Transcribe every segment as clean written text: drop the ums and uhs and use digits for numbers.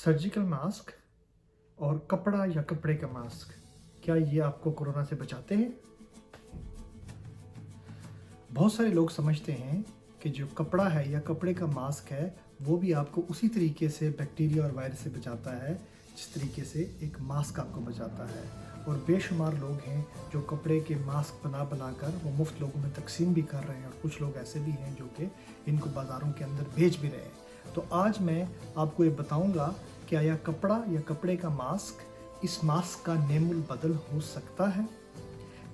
Surgical mask और कपड़ा या कपड़े का मास्क, क्या ये आपको कोरोना से बचाते हैं? बहुत सारे लोग समझते हैं कि जो कपड़ा है या कपड़े का मास्क है वो भी आपको उसी तरीके से बैक्टीरिया और वायरस से बचाता है जिस तरीके से एक मास्क आपको बचाता है। और बेशुमार लोग हैं जो कपड़े के मास्क बना कर वो मुफ्त लोगों में तकसीम भी कर रहे हैं, और कुछ लोग ऐसे भी हैं जो कि इनको बाज़ारों के अंदर बेच भी रहे हैं। तो आज मैं आपको ये बताऊंगा क्या यह कपड़ा या कपड़े का मास्क इस मास्क का नेमुल बदल हो सकता है।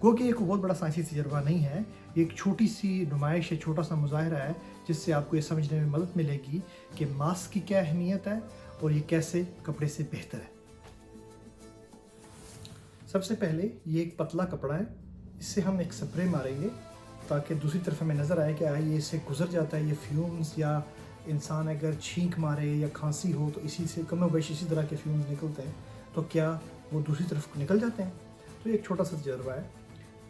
क्योंकि एक बहुत बड़ा साइंसी तजर्बा नहीं है, ये एक छोटी सी नुमाइश है, छोटा सा मुजाहरा है जिससे आपको ये समझने में मदद मिलेगी कि मास्क की क्या अहमियत है और ये कैसे कपड़े से बेहतर है। सबसे पहले ये एक पतला कपड़ा है, इससे हम एक स्प्रे मारेंगे ताकि दूसरी तरफ हमें नज़र आए कि ये इससे गुजर जाता है। ये फ्यूम्स या इंसान अगर छींक मारे या खांसी हो तो इसी से कम बेश इसी तरह के फ्यूम्स निकलते हैं, तो क्या वो दूसरी तरफ निकल जाते हैं। तो ये एक छोटा सा तजर्बा है।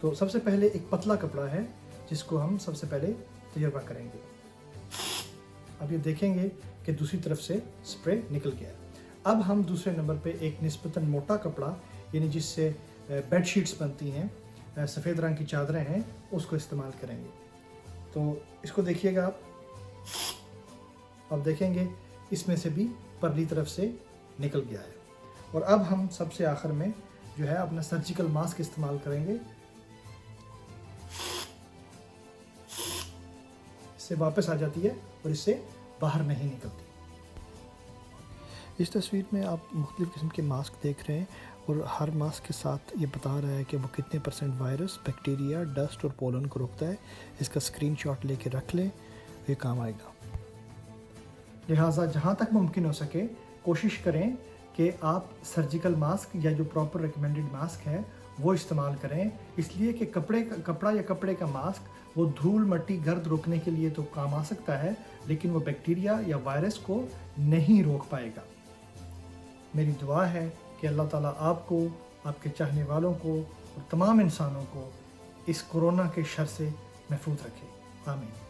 तो सबसे पहले एक पतला कपड़ा है जिसको हम सबसे पहले तजर्बा करेंगे। अब ये देखेंगे कि दूसरी तरफ से स्प्रे निकल गया। अब हम दूसरे नंबर पे एक निस्बतन मोटा कपड़ा, यानी जिससे बेडशीट्स बनती हैं, सफ़ेद रंग की चादरें हैं, उसको इस्तेमाल करेंगे। तो इसको देखिएगा आप, अब देखेंगे इसमें से भी परली तरफ से निकल गया है। और अब हम सबसे आखिर में जो है अपना सर्जिकल मास्क इस्तेमाल करेंगे, इससे वापस आ जाती है और इससे बाहर नहीं निकलती। इस तस्वीर में आप मुख्तलिफ़ किस्म के मास्क देख रहे हैं और हर मास्क के साथ ये बता रहा है कि वो कितने % वायरस, बैक्टीरिया, डस्ट और पोलन को रोकता है। इसका स्क्रीनशॉट लेके रख लें, ये काम आएगा। लिहाजा जहाँ तक मुमकिन हो सके कोशिश करें कि आप सर्जिकल मास्क या जो प्रॉपर रिकमेंडेड मास्क है वो इस्तेमाल करें, इसलिए कि कपड़ा या कपड़े का मास्क वो धूल, मिट्टी, गर्द रोकने के लिए तो काम आ सकता है, लेकिन वो बैक्टीरिया या वायरस को नहीं रोक पाएगा। मेरी दुआ है कि अल्लाह ताला आपको, आपके चाहने वालों को और तमाम इंसानों को इस कोरोना के शर से महफूज रखे। आमीन।